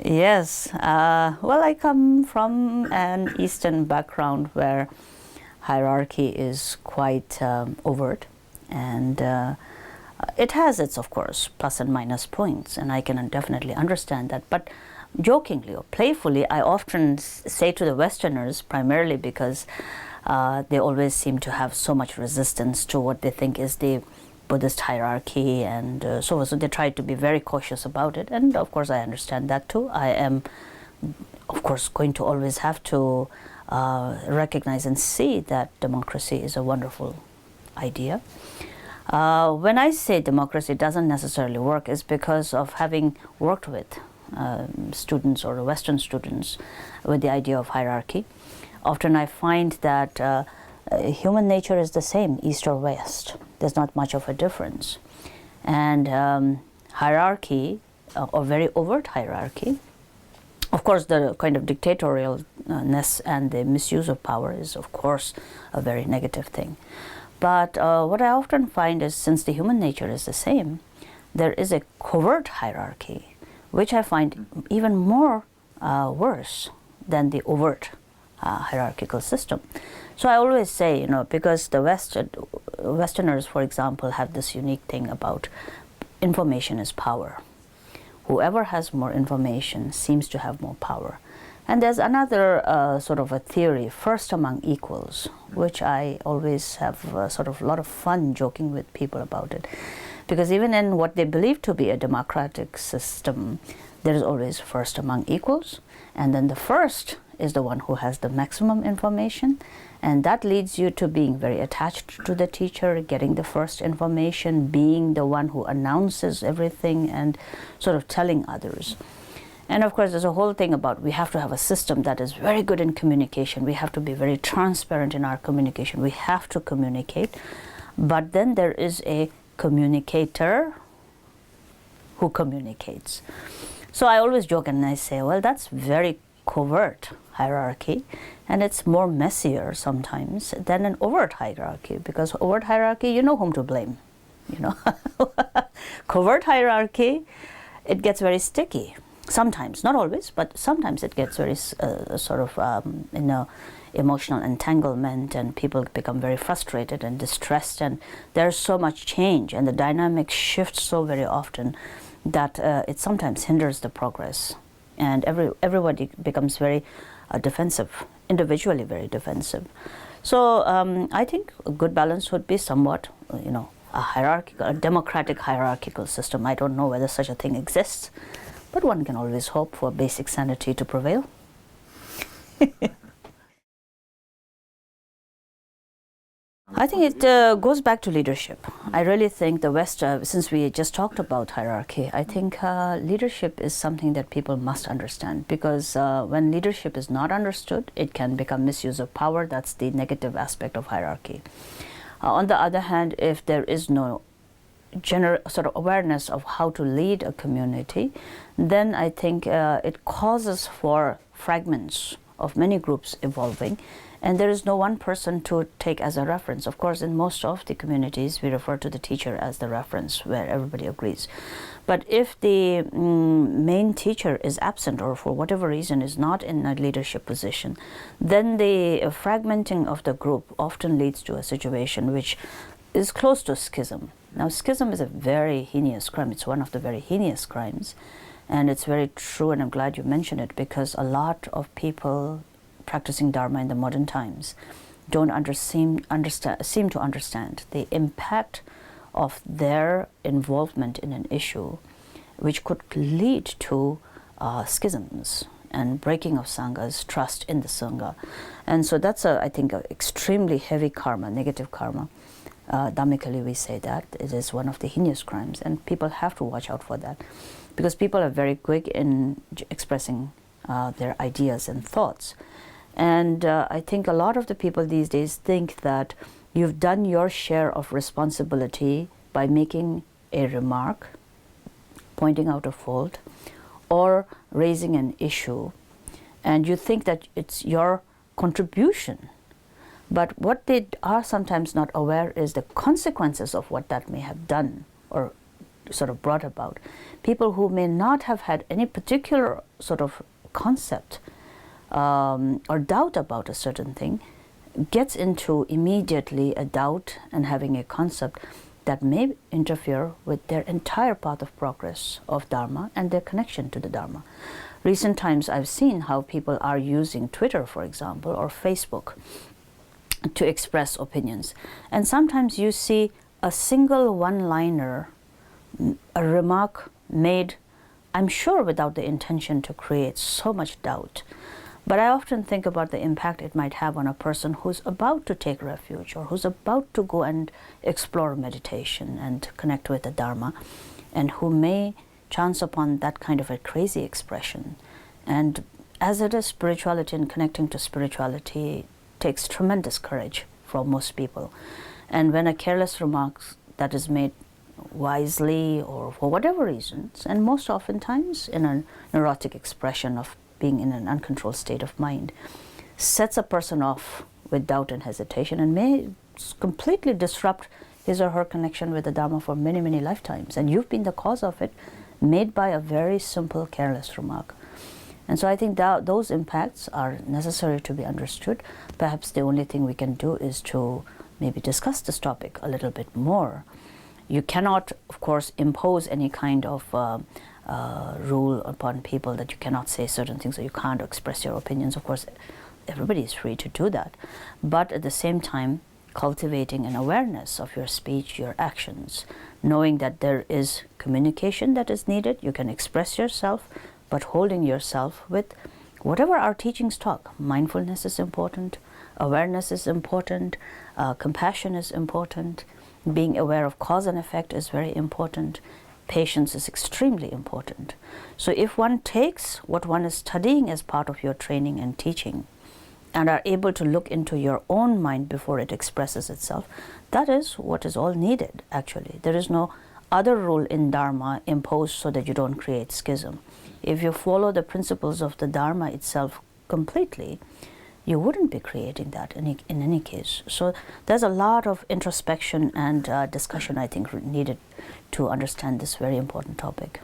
Yes. Well, I come from an Eastern background where hierarchy is quite overt, and it has its, of course, plus and minus points, and I can definitely understand that. But jokingly or playfully, I often say to the Westerners, primarily because they always seem to have so much resistance to what they think is the Buddhist hierarchy, and so they try to be very cautious about it. And of course, I understand that too. I am, of course, going to always have to recognize and see that democracy is a wonderful idea. When I say democracy doesn't necessarily work, is because of having worked with students or Western students with the idea of hierarchy. Often I find that human nature is the same, East or West. There's not much of a difference. And hierarchy, or very overt hierarchy, of course, the kind of dictatorialness and the misuse of power is, of course, a very negative thing. But what I often find is, since the human nature is the same, there is a covert hierarchy, which I find even more worse than the overt hierarchical system. So I always say, because the Westerners, for example, have this unique thing about information is power. Whoever has more information seems to have more power. And there's another sort of a theory, first among equals, which I always have sort of a lot of fun joking with people about it. Because even in what they believe to be a democratic system, there is always first among equals. And then the first is the one who has the maximum information. And that leads you to being very attached to the teacher, getting the first information, being the one who announces everything and sort of telling others. And of course, there's a whole thing about we have to have a system that is very good in communication. We have to be very transparent in our communication. We have to communicate. But then there is a communicator who communicates. So I always joke and I say, well, that's very covert hierarchy, and it's more messier sometimes than an overt hierarchy, because overt hierarchy, you know whom to blame, Covert hierarchy, it gets very sticky. Sometimes, not always, but sometimes it gets very emotional entanglement, and people become very frustrated and distressed, and there's so much change, and the dynamic shifts so very often that it sometimes hinders the progress, and everybody becomes very defensive, individually very defensive. So I think a good balance would be somewhat, a democratic hierarchical system. I don't know whether such a thing exists, but one can always hope for basic sanity to prevail. I think it goes back to leadership. I really think the West, since we just talked about hierarchy, I think leadership is something that people must understand, because when leadership is not understood, it can become misuse of power. That's the negative aspect of hierarchy. On the other hand, if there is no general sort of awareness of how to lead a community, then I think it causes for fragments of many groups evolving, and there is no one person to take as a reference. Of course, in most of the communities, we refer to the teacher as the reference, where everybody agrees. But if the main teacher is absent, or for whatever reason is not in a leadership position, then the fragmenting of the group often leads to a situation which is close to schism. Now, schism is a very heinous crime. It's one of the very heinous crimes. And it's very true, and I'm glad you mentioned it, because a lot of people practicing Dharma in the modern times don't seem to understand the impact of their involvement in an issue, which could lead to schisms and breaking of Sanghas, trust in the Sangha. And so that's, I think, an extremely heavy karma, negative karma. Dhammically, we say that it is one of the heinous crimes, and people have to watch out for that, because people are very quick in expressing their ideas and thoughts. And I think a lot of the people these days think that you've done your share of responsibility by making a remark, pointing out a fault, or raising an issue, and you think that it's your contribution. But what they are sometimes not aware is the consequences of what that may have done or sort of brought about. People who may not have had any particular sort of concept or doubt about a certain thing gets into immediately a doubt and having a concept that may interfere with their entire path of progress of Dharma and their connection to the Dharma. Recent times I've seen how people are using Twitter, for example, or Facebook to express opinions. And sometimes you see a single one-liner, a remark made, I'm sure without the intention to create so much doubt. But I often think about the impact it might have on a person who's about to take refuge or who's about to go and explore meditation and connect with the Dharma, and who may chance upon that kind of a crazy expression. And as it is, spirituality and connecting to spirituality takes tremendous courage from most people. And when a careless remark that is made wisely or for whatever reasons, and most oftentimes in a neurotic expression of being in an uncontrolled state of mind, sets a person off with doubt and hesitation and may completely disrupt his or her connection with the Dharma for many, many lifetimes. And you've been the cause of it, made by a very simple, careless remark. And so I think that those impacts are necessary to be understood. Perhaps the only thing we can do is to maybe discuss this topic a little bit more. You cannot, of course, impose any kind of rule upon people that you cannot say certain things or you can't express your opinions. Of course, everybody is free to do that. But at the same time, cultivating an awareness of your speech, your actions, knowing that there is communication that is needed. You can express yourself, but holding yourself with whatever our teachings talk. Mindfulness is important, awareness is important, compassion is important, being aware of cause and effect is very important, patience is extremely important. So if one takes what one is studying as part of your training and teaching and are able to look into your own mind before it expresses itself, that is what is all needed, actually. There is no other rule in Dharma imposed so that you don't create schism. If you follow the principles of the Dharma itself completely, you wouldn't be creating that in any case. So there's a lot of introspection and discussion, I think, needed to understand this very important topic.